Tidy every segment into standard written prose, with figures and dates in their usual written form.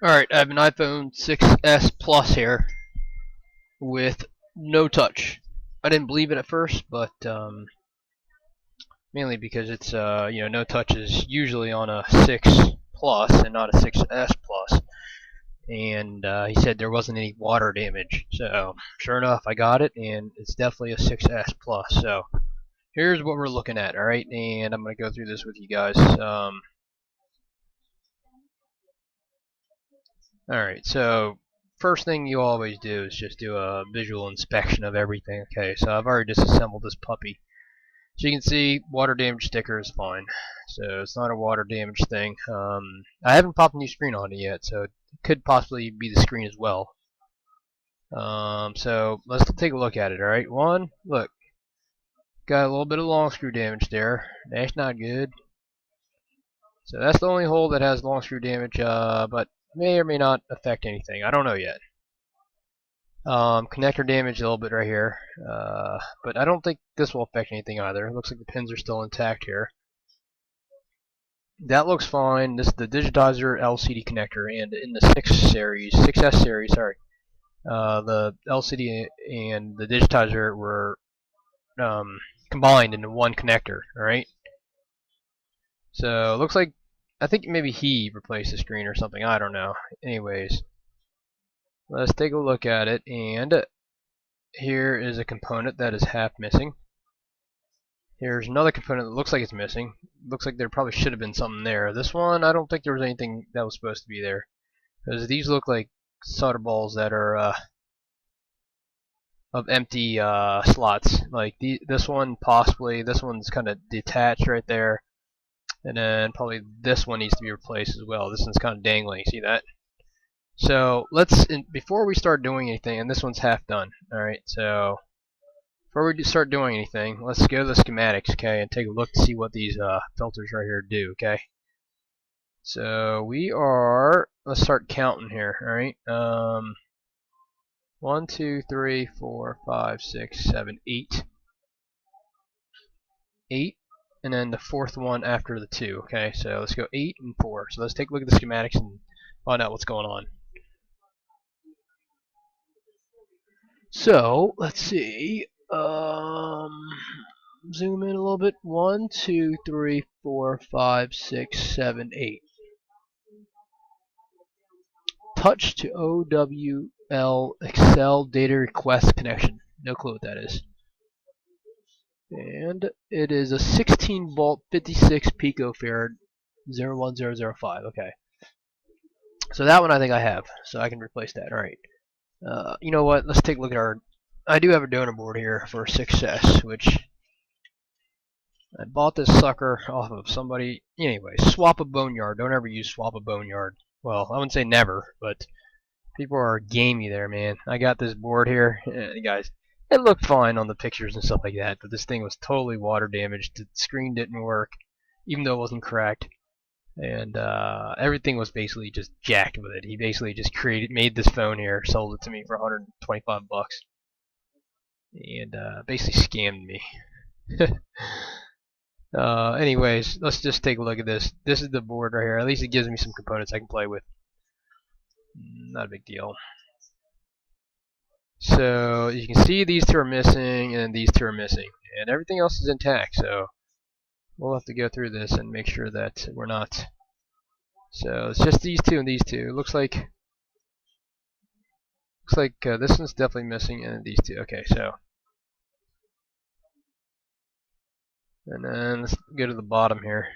Alright, I have an iPhone 6s Plus here with no touch. I didn't believe it at first, but mainly because it's no touch is usually on a 6 Plus and not a 6s Plus. And he said there wasn't any water damage. So sure enough, I got it, and it's definitely a 6s Plus. So here's what we're looking at. Alright, and I'm gonna go through this with you guys. Alright, so first thing you always do is just do a visual inspection of everything. Okay, so I've already disassembled this puppy. So you can see water damage sticker is fine. So it's not a water damage thing. I haven't popped a new screen on it yet, so it could possibly be the screen as well. So let's take a look at it, alright? One, look. Got a little bit of long screw damage there. That's not good. So that's the only hole that has long screw damage, but may or may not affect anything. I don't know yet. Connector damage a little bit right here, but I don't think this will affect anything either. It looks like the pins are still intact here. That looks fine. This is the digitizer LCD connector, and in the 6S series, sorry, the LCD and the digitizer were combined into one connector. All right. So it looks like I think maybe he replaced the screen or something. I don't know. Anyways, let's take a look at it, and here is a component that is half missing. Here's another component that looks like it's missing. Looks like there probably should have been something there. This one, I don't think there was anything that was supposed to be there, because these look like solder balls that are of empty slots. Like this one possibly. This one's kind of detached right there, and then probably this one needs to be replaced as well. This one's kind of dangling. See that? So before we start doing anything, and this one's half done. All right, so before we start doing anything, let's go to the schematics, okay, and take a look to see what these filters right here do, okay? So let's start counting here, all right? 1, 2, 3, 4, 5, 6, 7, 8. 8, and then the fourth one after the 2, okay? So let's go 8 and 4. So let's take a look at the schematics and find out what's going on. So let's see. Zoom in a little bit. 1, 2, 3, 4, 5, 6, 7, 8. Touch to OWL Excel data request connection. No clue what that is. And it is a 16 volt 56 picofarad 01005. Okay. So that one I think I have. So I can replace that. Alright. You know what? Let's take a look at our. I do have a donor board here for 6S, which I bought this sucker off of somebody. Anyway, Swap a Boneyard. Don't ever use Swap a Boneyard. Well, I wouldn't say never, but people are gamey there, man. I got this board here, guys. It looked fine on the pictures and stuff like that, but this thing was totally water damaged. The screen didn't work, even though it wasn't cracked, and everything was basically just jacked with it. He basically just made this phone here, sold it to me for 125 bucks, and basically scammed me. Anyways, let's just take a look at this. This is the board right here. At least it gives me some components I can play with. Not a big deal. So you can see these two are missing, and these two are missing, and everything else is intact. So we'll have to go through this and make sure that we're not. So it's just these two and these two. It looks like this one's definitely missing, and these two. Okay, so. And then let's go to the bottom here.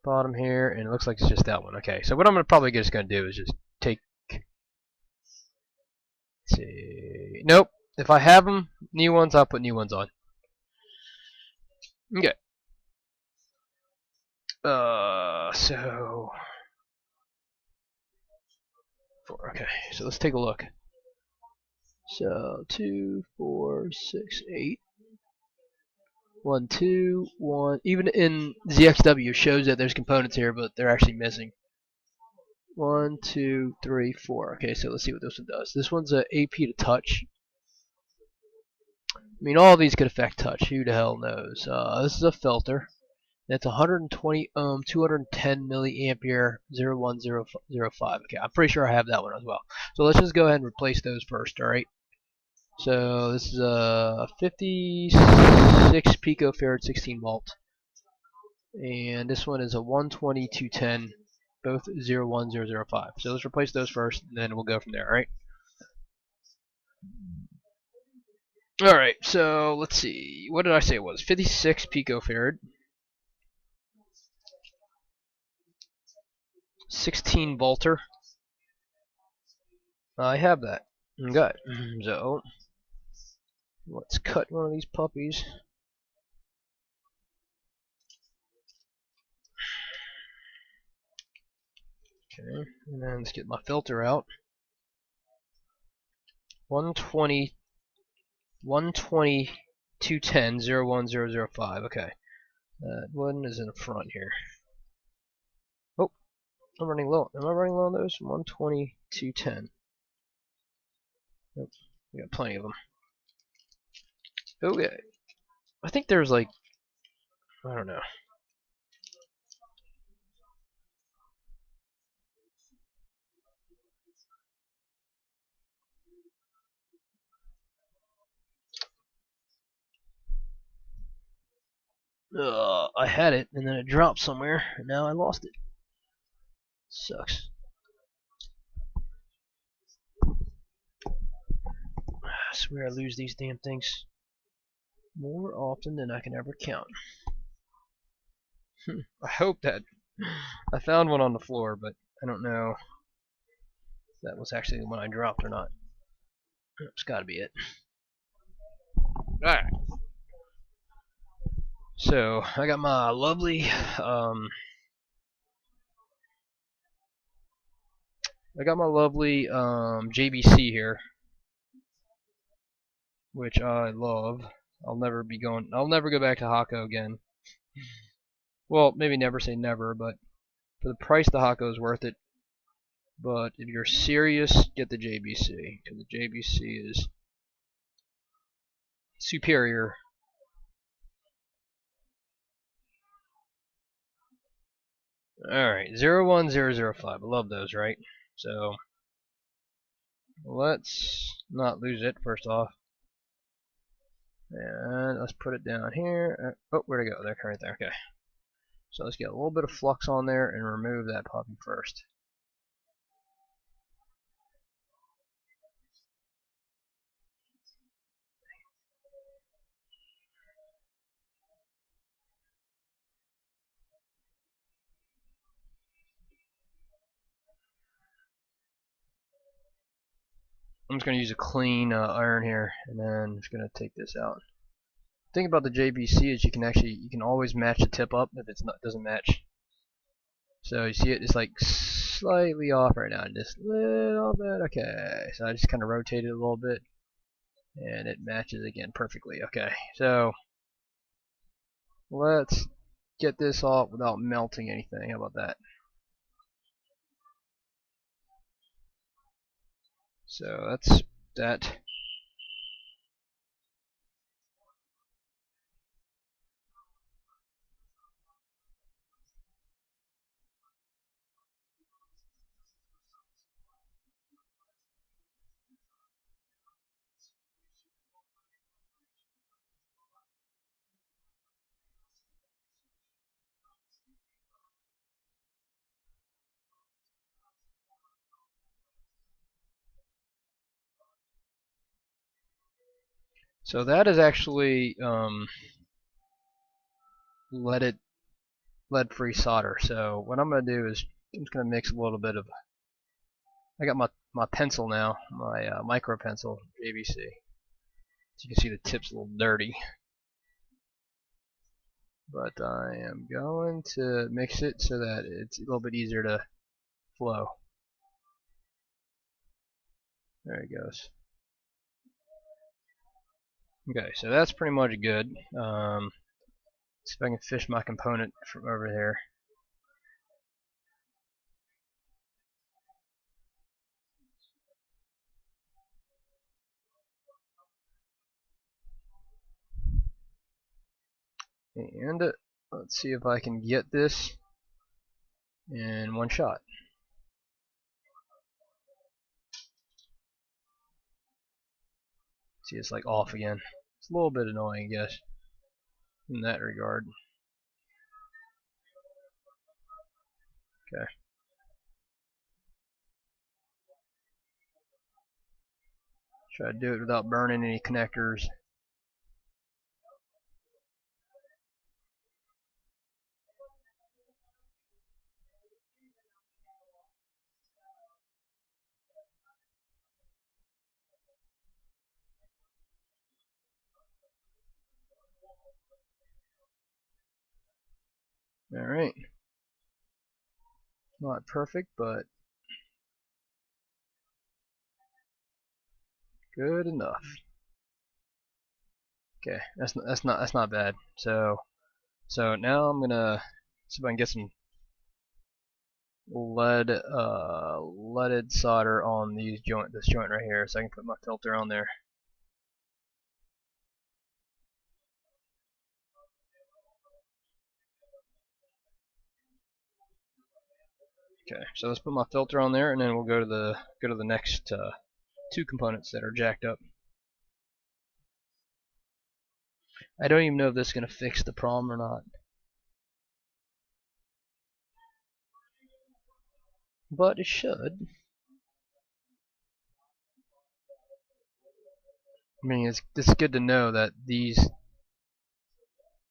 Bottom here, and it looks like it's just that one. Okay, so what I'm probably just going to do is just take. Let's see. Nope. If I have them, new ones, I'll put new ones on. Okay. So. 4. Okay, so let's take a look. So 2, 4, 6, 8. 1, 2, 1. Even in ZXW shows that there's components here, but they're actually missing. 1, 2, 3, 4. Okay, so let's see what this one does. This one's a AP to touch. I mean, all of these could affect touch. Who the hell knows? This is a filter. That's 120 ohm, 210 milliampere, 01005. Okay, I'm pretty sure I have that one as well. So let's just go ahead and replace those first, alright? So this is a 56 picofarad 16 volt. And this one is a 120 210, both 01005. So let's replace those first, and then we'll go from there, alright? Alright, so let's see. What did I say it was? 56 picofarad. 16 volter. I have that. Okay. So let's cut one of these puppies. Okay, and then let's get my filter out. 120, 120, 210, 01005. Okay. That one is in the front here. Oh, I'm running low. Am I running low on those? 120, 210. Nope. We got plenty of them. Okay. I think there's like, I don't know. I had it, and then it dropped somewhere, and now I lost it. Sucks. I swear I lose these damn things more often than I can ever count. I hope that I found one on the floor, but I don't know if that was actually the one I dropped or not. It's got to be it. Alright. So I got my lovely JBC here, which I love. I'll never go back to Hako again. Well, maybe never say never, but for the price, the Hako is worth it. But if you're serious, get the JBC, because the JBC is superior. Alright, 01005. I love those, right? So let's not lose it first off. And let's put it down here. Oh, where'd it go? There, right there. Okay. So let's get a little bit of flux on there and remove that puppy first. I'm just going to use a clean iron here, and then I'm just going to take this out. The thing about the JBC is you can always match the tip up if it doesn't match. So you see it's like slightly off right now, just a little bit. Okay, so I just kind of rotate it a little bit, and it matches again perfectly. Okay, so let's get this off without melting anything. How about that? So that's that. So that is actually lead-free solder. So what I'm going to do is I'm just going to mix a little bit of. I got my pencil now, my micro pencil JVC. So you can see the tip's a little dirty, but I am going to mix it so that it's a little bit easier to flow. There it goes. Okay, so that's pretty much good. See if I can fish my component from over there. And Let's see if I can get this in one shot. See, it's like off again. It's a little bit annoying, I guess, in that regard. Okay. Try to do it without burning any connectors. Alright. Not perfect, but good enough. Okay, that's not bad. So now I'm gonna see if I can get some leaded solder on this joint right here, so I can put my filter on there. Okay, so let's put my filter on there, and then we'll go to the next two components that are jacked up. I don't even know if this is gonna fix the problem or not, but it should. I mean, it's good to know that these,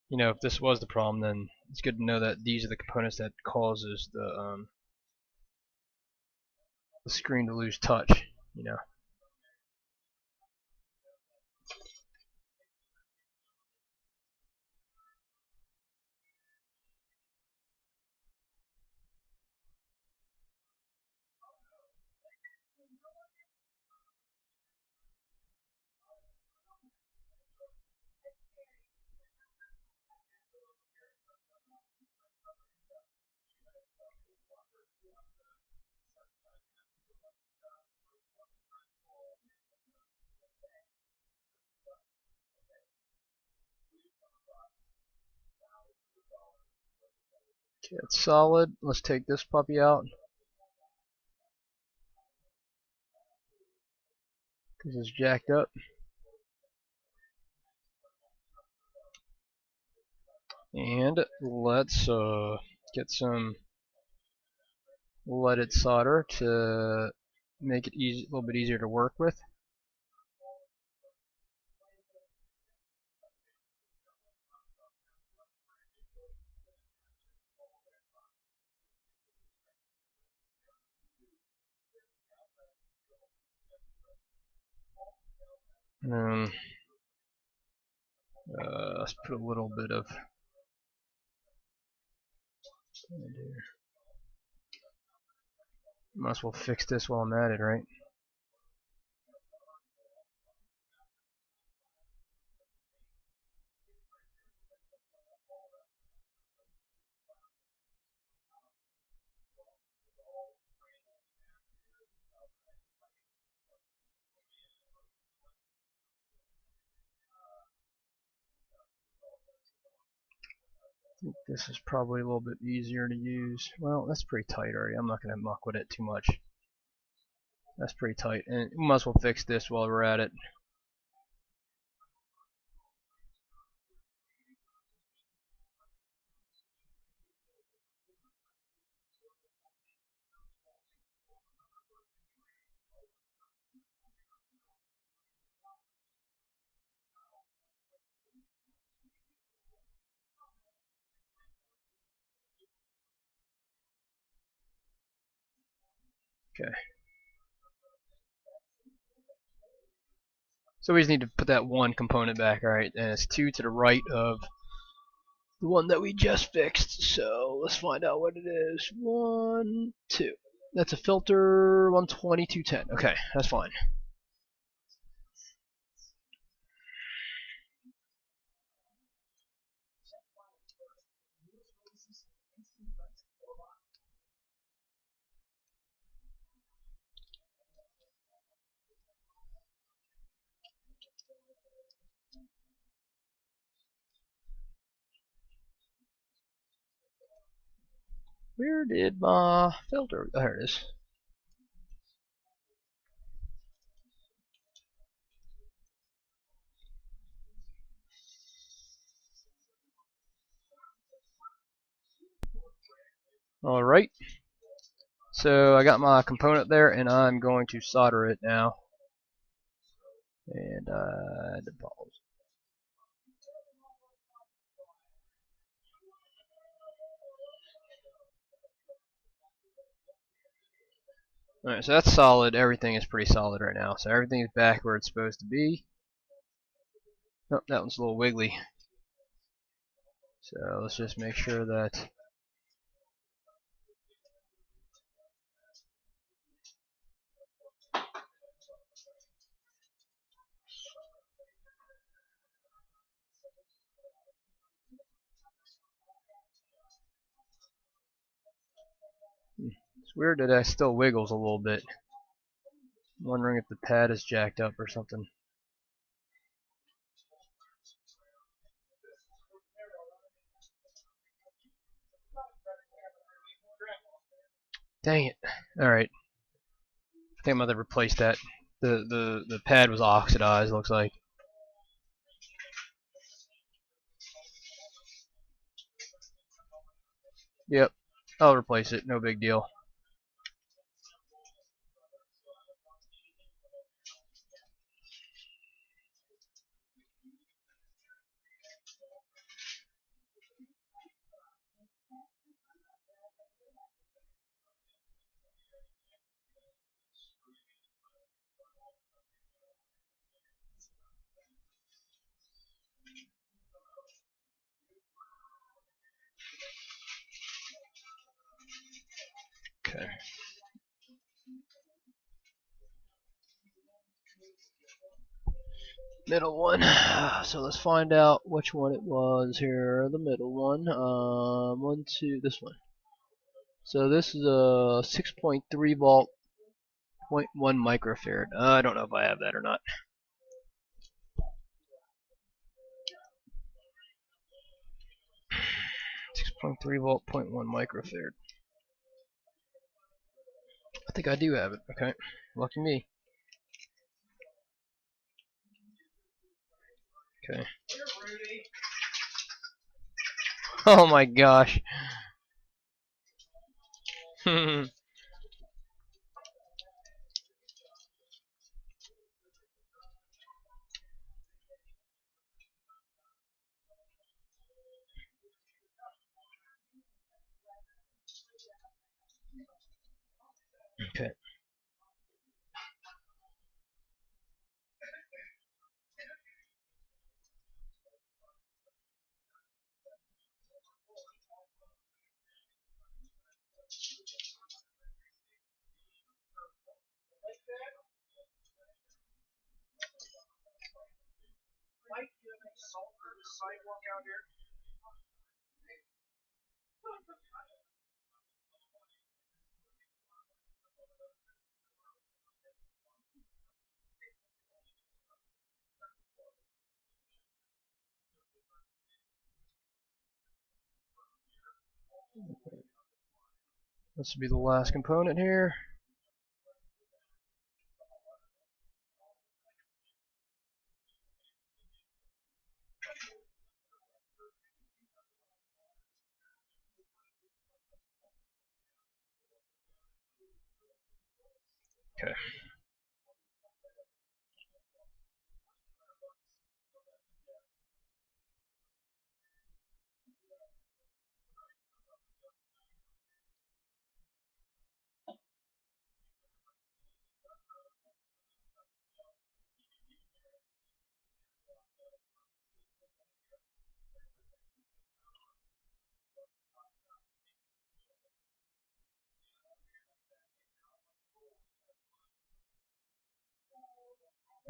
if this was the problem, then it's good to know that these are the components that causes the screen to lose touch. Okay, it's solid. Let's take this puppy out because it's jacked up. And let's get some leaded solder to make it a little bit easier to work with. Let's put a little bit of. Might as well fix this while I'm at it, right? I think this is probably a little bit easier to use. Well, that's pretty tight already. I'm not going to muck with it too much. That's pretty tight. And we might as well fix this while we're at it. Okay. So we just need to put that one component back, alright, and it's 2 to the right of the one that we just fixed. So let's find out what it is. 1, 2. That's a filter 12210. Okay, that's fine. Where did my filter? Oh, there it is. Alright, so I got my component there and I'm going to solder it now. And I had to pause. Alright, so that's solid. Everything is pretty solid right now. So everything is back where it's supposed to be. Oh, that one's a little wiggly. So let's just make sure that it's weird that it still wiggles a little bit. I'm wondering if the pad is jacked up or something. Dang it. Alright. I think I'm gonna replace that. The pad was oxidized, looks like. Yep. I'll replace it, no big deal. Okay. Middle one. So let's find out which one it was here. The middle one. This one. So this is a 6.3 volt, 0.1 microfarad. I don't know if I have that or not. 6.3 volt, 0.1 microfarad. I think I do have it. Okay. Lucky me. Okay. Oh my gosh. Okay. This will be the last component here. Okay.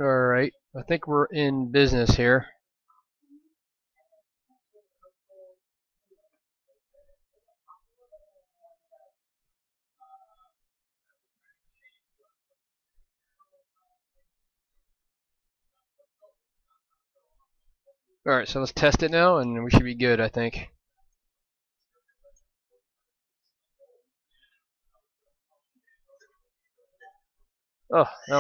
Alright. I think we're in business here. Alright, so let's test it now and we should be good, I think. Oh, that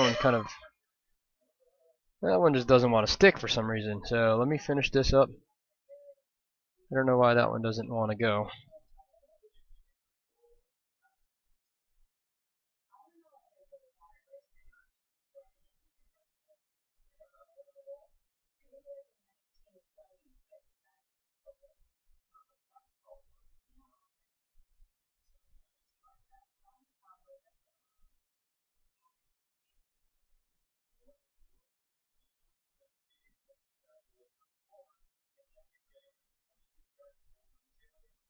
one just doesn't want to stick for some reason. So let me finish this up. I don't know why that one doesn't want to go.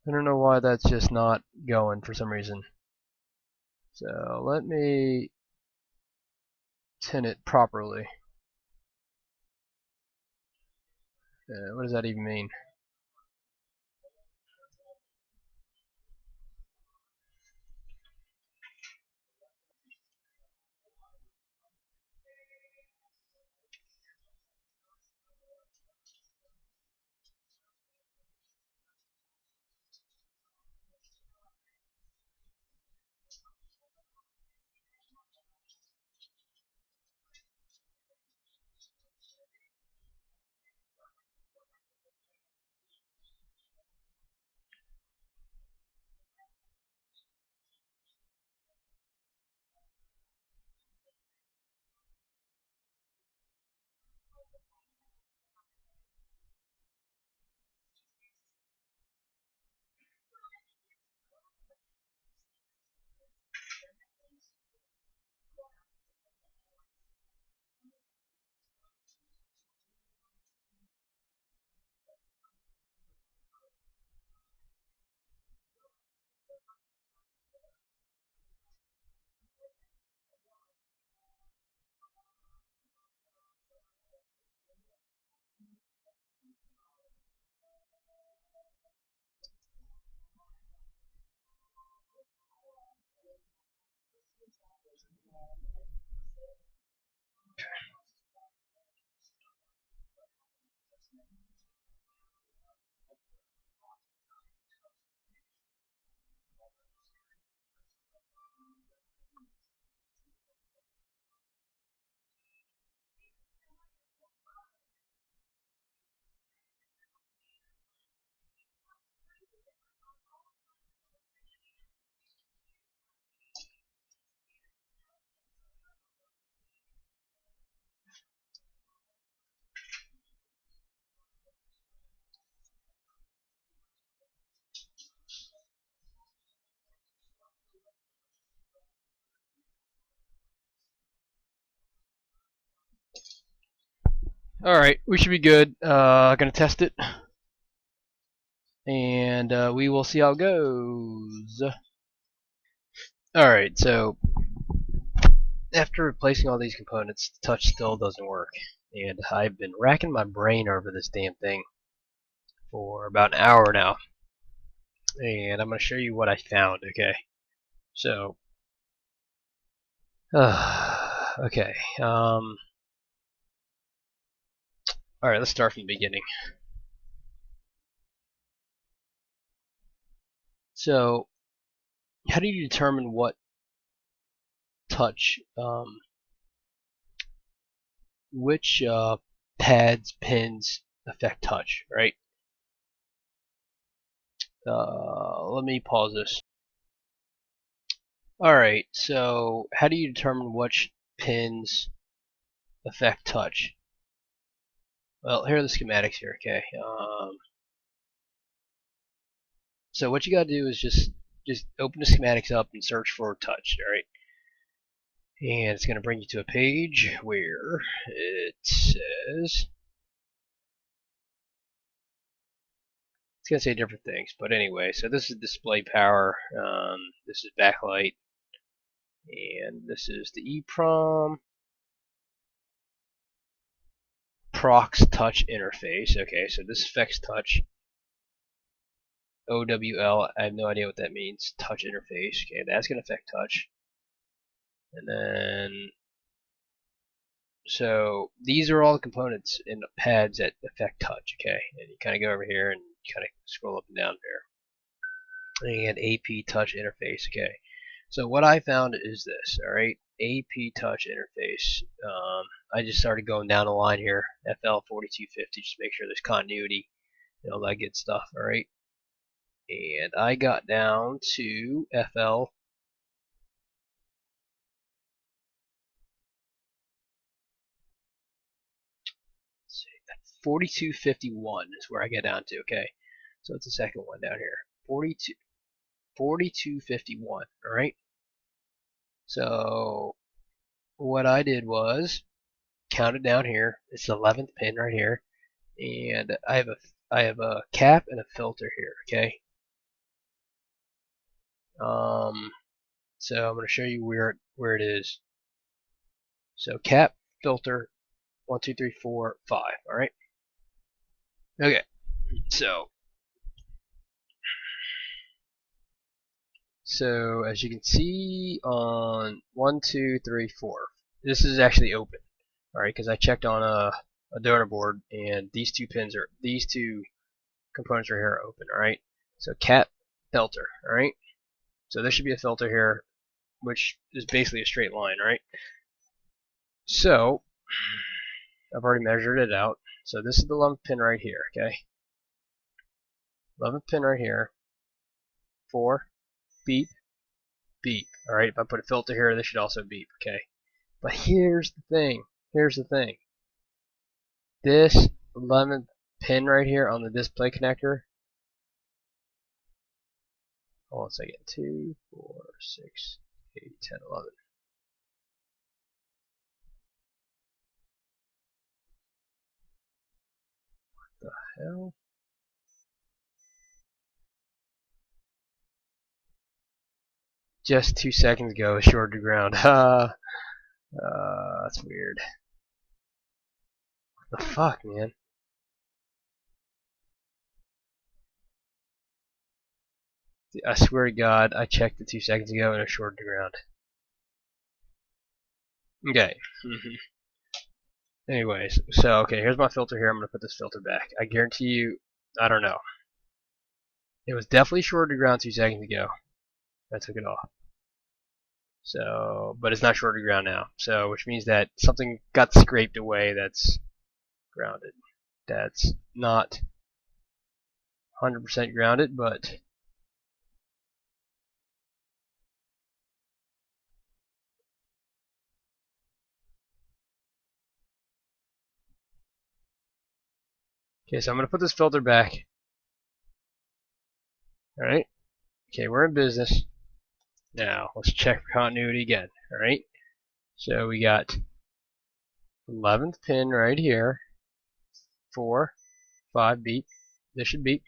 I don't know why that's just not going for some reason. So let me tin it properly. What does that even mean? Alright, we should be good. Gonna test it. And we will see how it goes. Alright, so after replacing all these components, the touch still doesn't work. And I've been racking my brain over this damn thing for about an hour now. And I'm going to show you what I found, okay? So, okay. Alright, let's start from the beginning. So, how do you determine what touch, which pads, pins affect touch, right? Let me pause this. Alright, so how do you determine which pins affect touch? Well, here are the schematics here, okay? So what you gotta do is just open the schematics up and search for touch, alright? And it's gonna bring you to a page where it says, it's gonna say different things, but anyway, so this is display power, this is backlight, and this is the EEPROM prox touch interface. Okay, so this affects touch. OWL, I have no idea what that means. Touch interface. Okay, that's gonna affect touch. And then, so these are all the components in the pads that affect touch. Okay, and you kind of go over here and kind of scroll up and down there. And AP touch interface. Okay, so what I found is this. All right, AP touch interface. I just started going down the line here. FL4250, just make sure there's continuity and all that good stuff. All right, and I got down to FL. 4251 is where I get down to. Okay, so it's the second one down here. 4251. All right. So what I did was count it down here. It's the 11th pin right here, and I have a cap and a filter here. Okay. So I'm going to show you where it is. So cap, filter, 1, 2, 3, 4, 5. All right. Okay. So as you can see on 1, 2, 3, 4, this is actually open. All right, because I checked on a donor board, and these two components right here are open. All right. So cap, filter. All right. So there should be a filter here, which is basically a straight line. All right. So I've already measured it out. So this is the 11th pin right here. Okay. 11th pin right here. 4, beep, beep. All right. If I put a filter here, this should also beep. Okay. But here's the thing. Here's the thing. This 11th pin right here on the display connector. Hold on a second. 2, 4, 6, 8, 10, 11. What the hell? Just 2 seconds ago, short to ground. That's weird. What the fuck, man? I swear to God, I checked it 2 seconds ago and it's short to ground. Okay. Anyways, so okay, here's my filter here. I'm gonna put this filter back. I guarantee you, I don't know. It was definitely short to ground 2 seconds ago. I took it off. So, but it's not short to ground now. So, which means that something got scraped away that's grounded. That's not 100% grounded, but okay, so I'm going to put this filter back. Alright. Okay, we're in business. Now, let's check for continuity again. Alright. So we got 11th pin right here. 4, 5, beep. This should beep.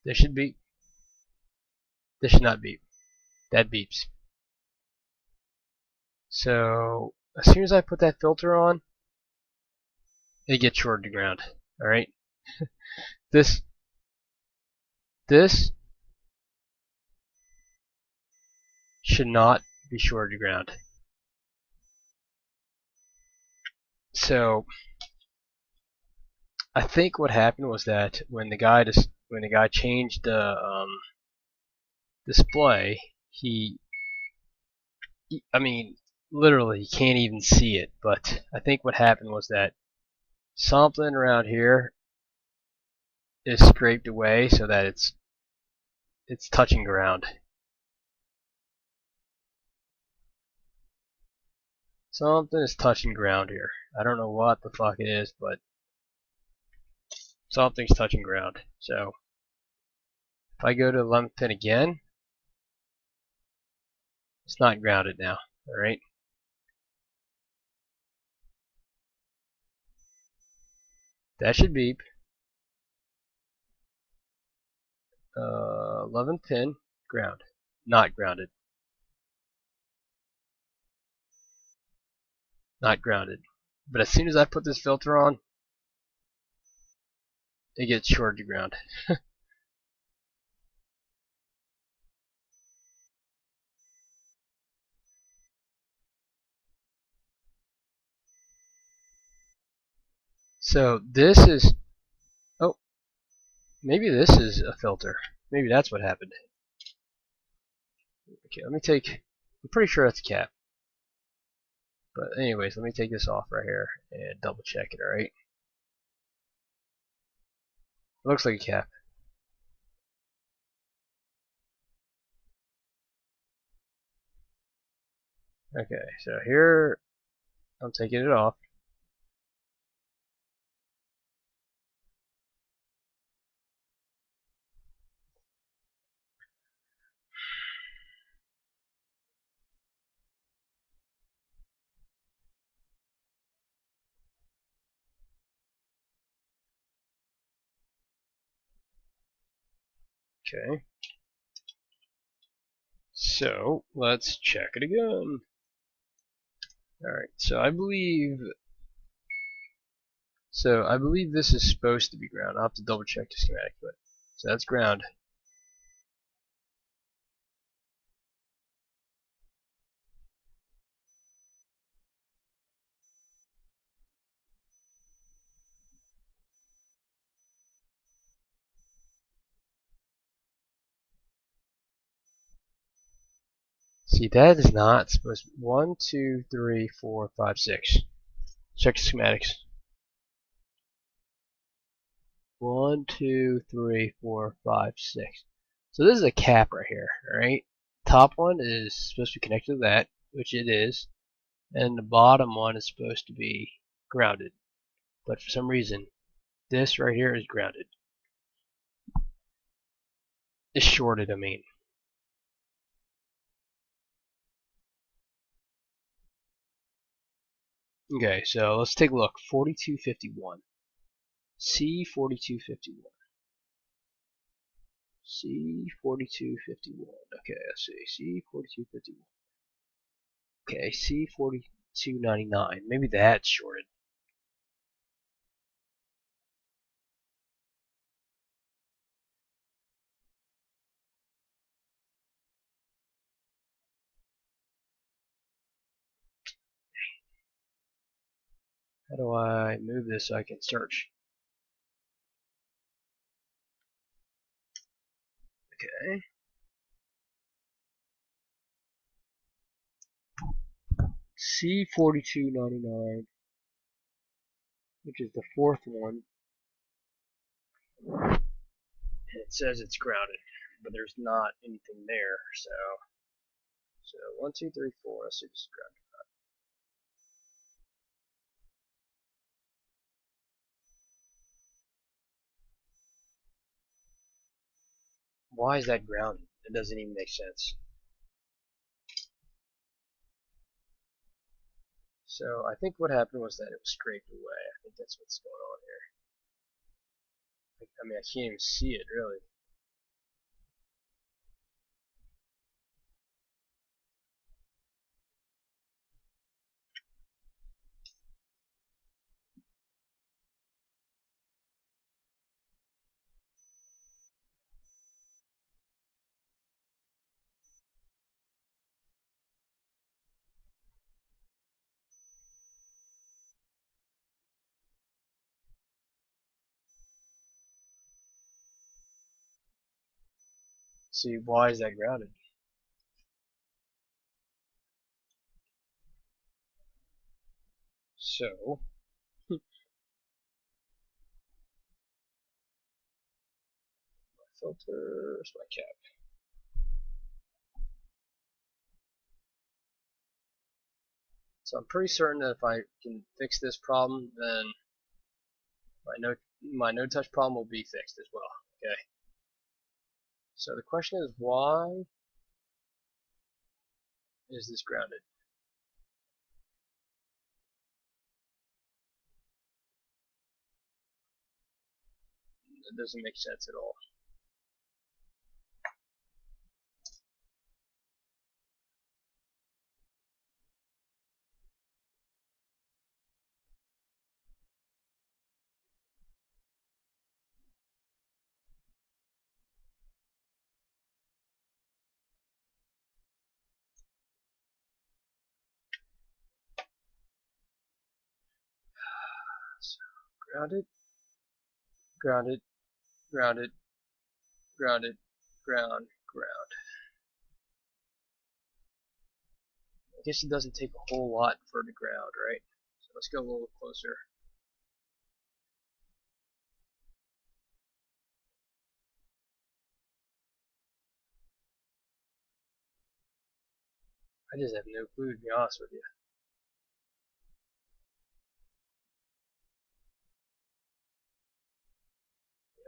This should beep. This should not beep. That beeps. So, as soon as I put that filter on, it gets shorted to ground. Alright. This should not be shorted to ground. So I think what happened was that when the guy changed the display, I mean, literally, he can't even see it. But I think what happened was that something around here is scraped away so that it's touching ground. Something is touching ground here. I don't know what the fuck it is, but something's touching ground. So if I go to 11th pin again, it's not grounded now. Alright. That should beep. 11th pin, ground. Not grounded. Not grounded. But as soon as I put this filter on, it gets shorted to ground. So this is, oh, maybe this is a filter. Maybe that's what happened. Okay, let me take, I'm pretty sure that's a cap. But anyways, let me take this off right here and double check it, alright? Looks like a cap. Okay, so here I'm taking it off. Okay. So let's check it again. Alright, so I believe this is supposed to be ground. I'll have to double check the schematic, but so that's ground. See, that is not supposed to be 1, 2, 3, 4, 5, 6. Check the schematics. 1, 2, 3, 4, 5, 6. So this is a cap right here, alright? Top one is supposed to be connected to that, which it is, and the bottom one is supposed to be grounded. But for some reason, this right here is grounded. It's shorted, I mean. Okay, so let's take a look. 4251. C4251. C4251. Okay, let's see. C4251. Okay, C4299. Maybe that's shorted. How do I move this so I can search? Okay. C4299, which is the fourth one. And it says it's grounded, but there's not anything there, so 1, 2, 3, 4. Let's see if it's grounded. Why is that grounded? It doesn't even make sense. So I think what happened was that it was scraped away. I think that's what's going on here. I mean, I can't even see it really. See, why is that grounded? So, my filters, my cap. So I'm pretty certain that if I can fix this problem, then my no touch problem will be fixed as well. Okay. So the question is, why is this grounded? It doesn't make sense at all. So, grounded, grounded, grounded, grounded, ground, ground. guess it doesn't take a whole lot for it to ground, right? So let's go a little closer. I just have no clue, to be honest with you.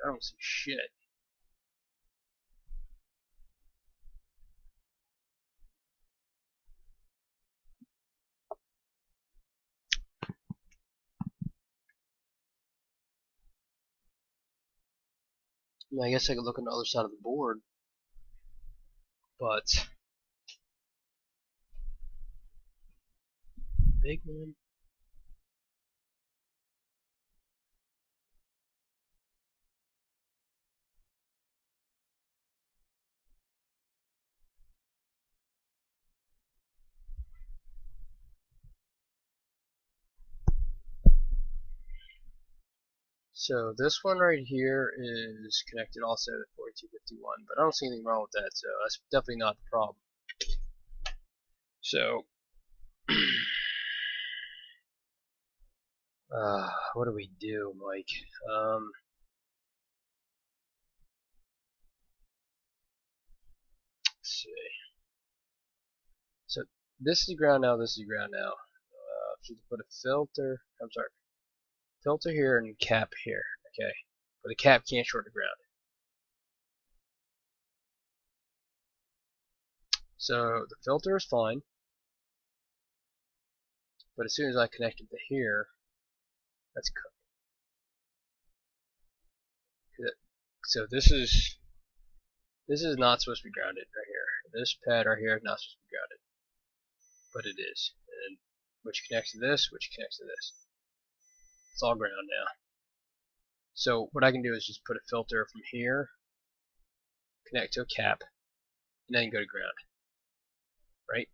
I don't see shit. I mean, I guess I could look on the other side of the board, but big one. So this one right here is connected also to 4251, but I don't see anything wrong with that, so that's definitely not the problem. So, what do we do, Mike? Let's see. So this is ground now, this is ground now. So you put a filter, filter here and cap here, okay? But the cap can't short the ground. So the filter is fine, but as soon as I connect it to here, that's cooked. So this is not supposed to be grounded right here. This pad right here is not supposed to be grounded, but it is. And which connects to this, which connects to this. It's all ground now. So what I can do is just put a filter from here, connect to a cap, and then go to ground. Right?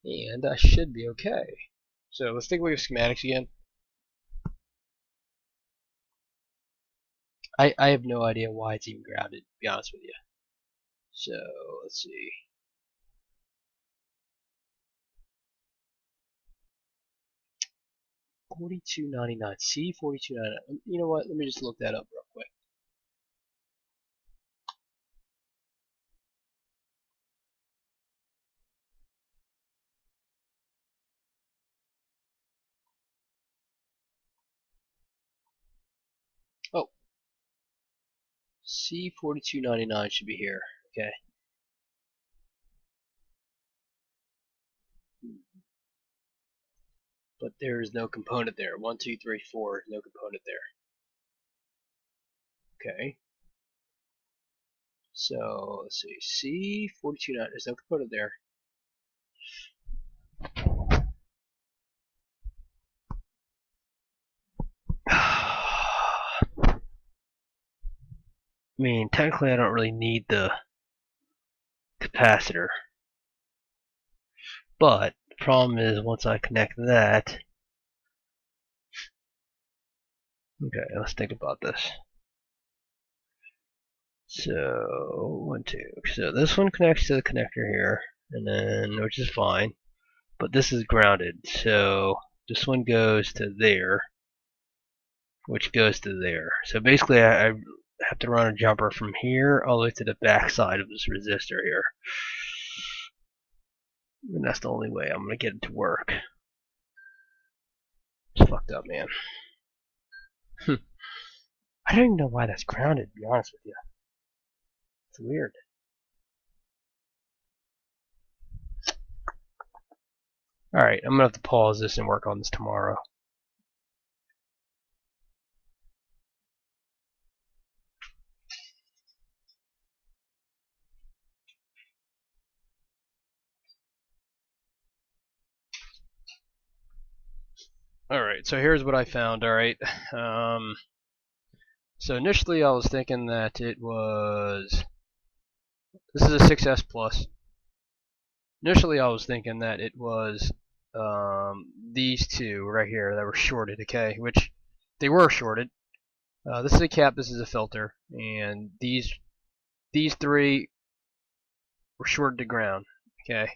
And I should be okay. So let's take a look at schematics again. I have no idea why it's even grounded, to be honest with you. So let's see. $42.99. C $42.99. You know what? Let me just look that up real quick. Oh, C $42.99 should be here. Okay. But there is no component there. 1, 2, 3, 4. No component there. Okay. So let's see. C $42.99. There's no component there. I mean, technically, I don't really need the capacitor, but the problem is once I connect that. Okay, let's think about this. So 1, 2. So this one connects to the connector here, and then which is fine, but this is grounded. So this one goes to there, which goes to there. So basically, I have to run a jumper from here all the way to the back side of this resistor here, and that's the only way I'm gonna get it to work. It's fucked up, man. I don't even know why that's grounded, to be honest with you. It's weird. Alright, I'm gonna have to pause this and work on this tomorrow. Alright, so here's what I found, alright. So initially I was thinking that it was, this is a 6S Plus. Initially I was thinking that it was these two right here that were shorted, okay, which they were shorted. This is a cap, this is a filter, and these these three were shorted to ground. Okay,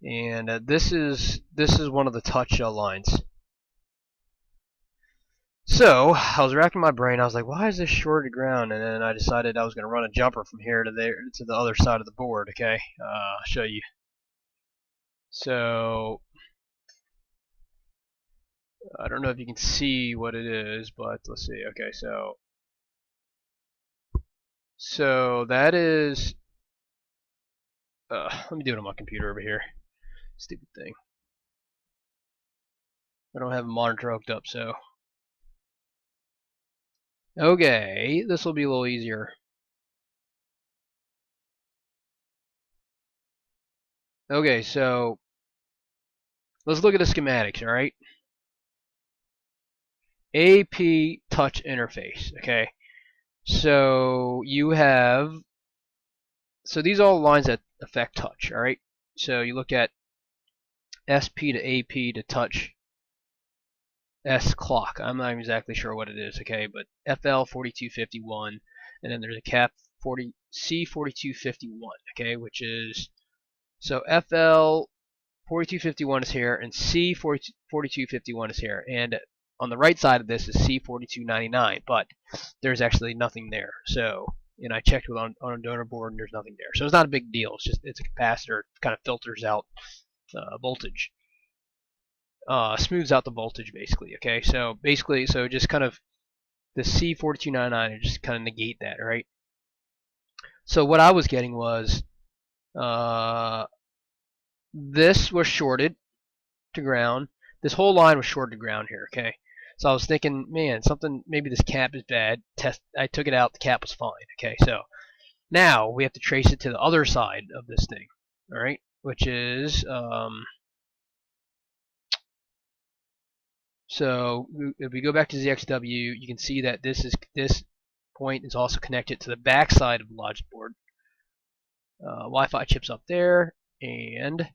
and this is one of the touch lines. So I was racking my brain. I was like, why is this shorted to ground? And then I decided I was going to run a jumper from here to there to the other side of the board. Okay, I'll show you. So I don't know if you can see what it is, but let's see. Okay, so that is. Let me do it on my computer over here. Stupid thing. I don't have a monitor hooked up, so. Okay, this will be a little easier. Okay, so let's look at the schematics, alright? AP touch interface, okay? So you have, so these are all lines that affect touch, alright? So you look at SP to AP to touch S clock. I'm not exactly sure what it is, okay? But FL 4251, and then there's a cap 40 C4251, okay? Which is, so FL 4251 is here, and C4251 is here, and on the right side of this is C4299, but there's actually nothing there. So, and I checked on a donor board, and there's nothing there. So it's not a big deal. It's just it's a capacitor. It kind of filters out voltage, smooths out the voltage basically. Okay, so basically, so just kind of the C4299 just kind of negate that, right? So what I was getting was this was shorted to ground. This whole line was shorted to ground here, okay? So I was thinking, man, something, maybe this cap is bad. I took it out, the cap was fine, okay? So now we have to trace it to the other side of this thing, all right? Which is, so if we go back to ZXW, you can see that this point is also connected to the back side of the logic board. Wi-Fi chip's up there, and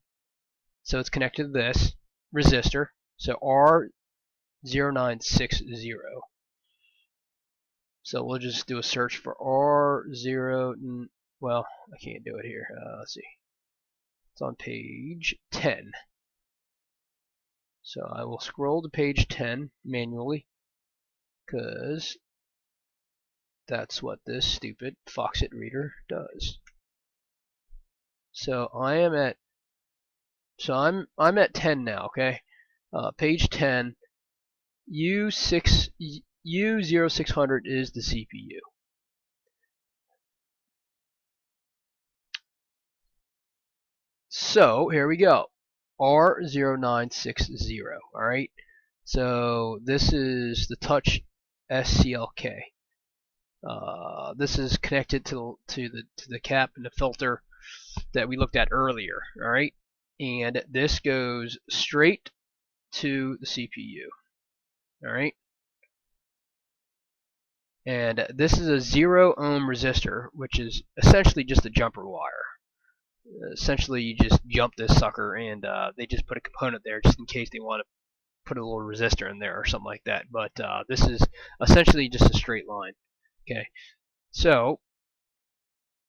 so it's connected to this resistor. So R0960. So we'll just do a search for R0. Well, I can't do it here. Let's see. It's on page 10. So I will scroll to page 10 manually, because that's what this stupid Foxit reader does. So I am at, so I'm at 10 now. Okay, page 10. U0600 is the CPU. So here we go. R0960. Alright. So this is the touch SCLK. This is connected to the cap and the filter that we looked at earlier. Alright. And this goes straight to the CPU. Alright. And this is a 0 ohm resistor, which is essentially just a jumper wire. Essentially, you just jump this sucker, and they just put a component there just in case they want to put a little resistor in there or something like that. But this is essentially just a straight line. Okay, so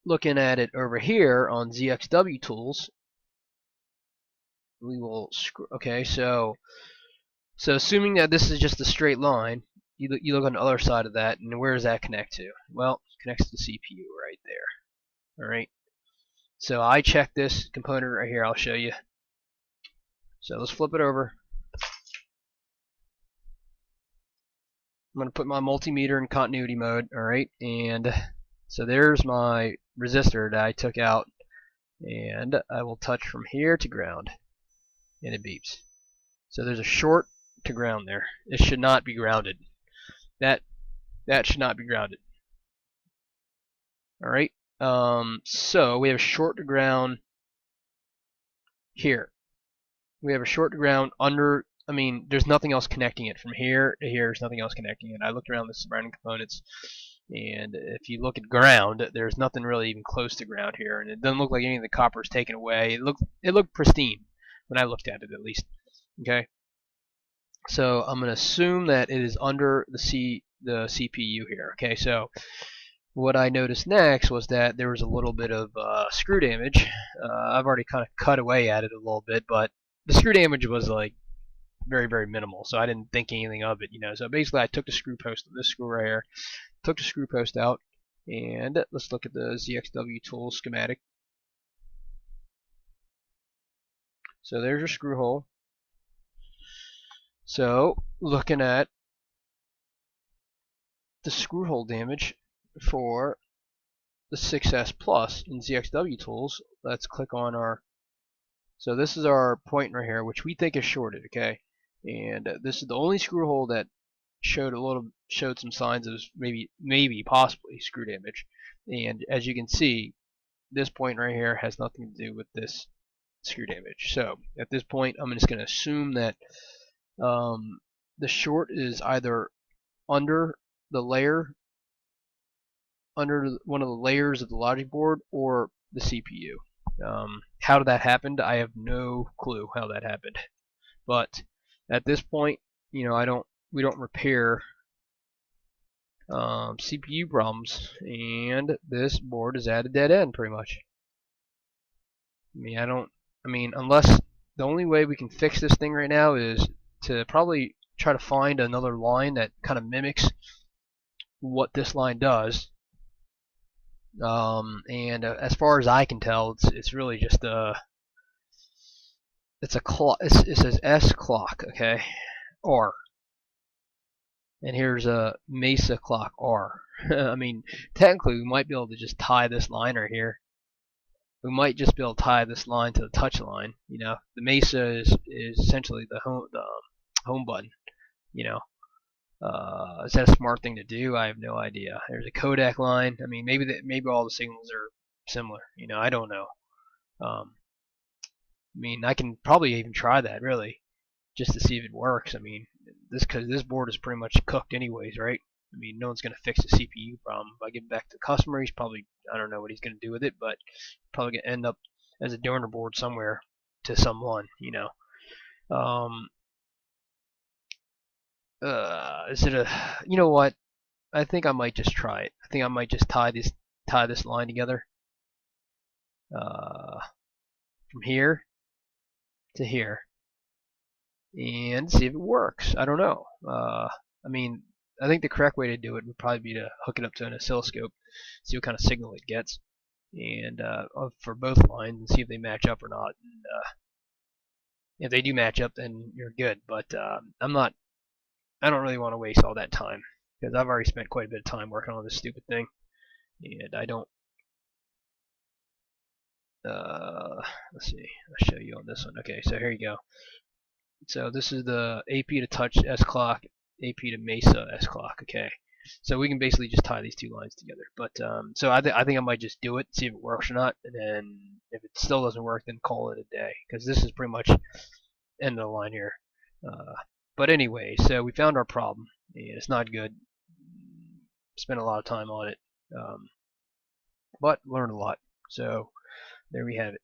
looking at it over here on ZXW tools, we will okay. So assuming that this is just a straight line, you look on the other side of that, and where does that connect to? Well, it connects to the CPU right there. All right. So I checked this component right here. I'll show you. So let's flip it over. I'm going to put my multimeter in continuity mode. All right, and so there's my resistor that I took out, and I will touch from here to ground, and it beeps. So there's a short to ground there. It should not be grounded. That should not be grounded. All right. So we have a short to ground here. We have a short to ground under. I mean, there's nothing else connecting it from here to here. There's nothing else connecting it. I looked around the surrounding components, and if you look at ground, there's nothing really even close to ground here, and it doesn't look like any of the copper is taken away. It looked pristine when I looked at it, at least. Okay. So I'm going to assume that it is under the CPU here. Okay. So what I noticed next was that there was a little bit of screw damage. I've already kind of cut away at it a little bit, but the screw damage was like very, very minimal, so I didn't think anything of it, you know. So basically, I took the screw post of this screw right here, took the screw post out, and let's look at the ZXW tool schematic. So there's your screw hole. So looking at the screw hole damage for the 6S Plus in ZXW tools, let's click on our, so this is our point right here, which we think is shorted, okay? And this is the only screw hole that showed some signs of maybe possibly screw damage. And as you can see, this point right here has nothing to do with this screw damage. So at this point, I'm just going to assume that the short is either under the layer, under one of the layers of the logic board, or the CPU. How did that happen? I have no clue how that happened. But at this point, you know, we don't repair CPU problems, and this board is at a dead end pretty much. I mean, unless the only way we can fix this thing right now is to probably try to find another line that kind of mimics what this line does. And as far as I can tell, it's really just it's a clock. It says S clock, okay, R, and here's a Mesa clock R. I mean, technically, we might be able to just tie this line right here. We might just be able to tie this line to the touch line. You know, the Mesa is essentially the home button. You know, is that a smart thing to do? I have no idea. There's a codec line. I mean, maybe all the signals are similar. You know, I don't know. I mean, I can probably even try that really, just to see if it works. I mean, because this board is pretty much cooked anyways, right? I mean, no one's gonna fix the CPU problem. If I give it back to the customer, he's probably, I don't know what he's gonna do with it, but probably gonna end up as a donor board somewhere to someone, you know. Is it a? You know what? I think I might just try it. I think I might just tie this line together from here to here and see if it works. I don't know. I mean, I think the correct way to do it would probably be to hook it up to an oscilloscope, see what kind of signal it gets, and for both lines, and see if they match up or not. And if they do match up, then you're good. But I don't really want to waste all that time because I've already spent quite a bit of time working on this stupid thing, and I don't. Let's see. I'll show you on this one. Okay, so here you go. So this is the AP to touch S clock, AP to Mesa S clock. Okay, so we can basically just tie these two lines together. But so I think I might just do it, see if it works or not, and then if it still doesn't work, then call it a day because this is pretty much end of the line here. But anyway, so we found our problem, and it's not good. Spent a lot of time on it, but learned a lot. So there we have it.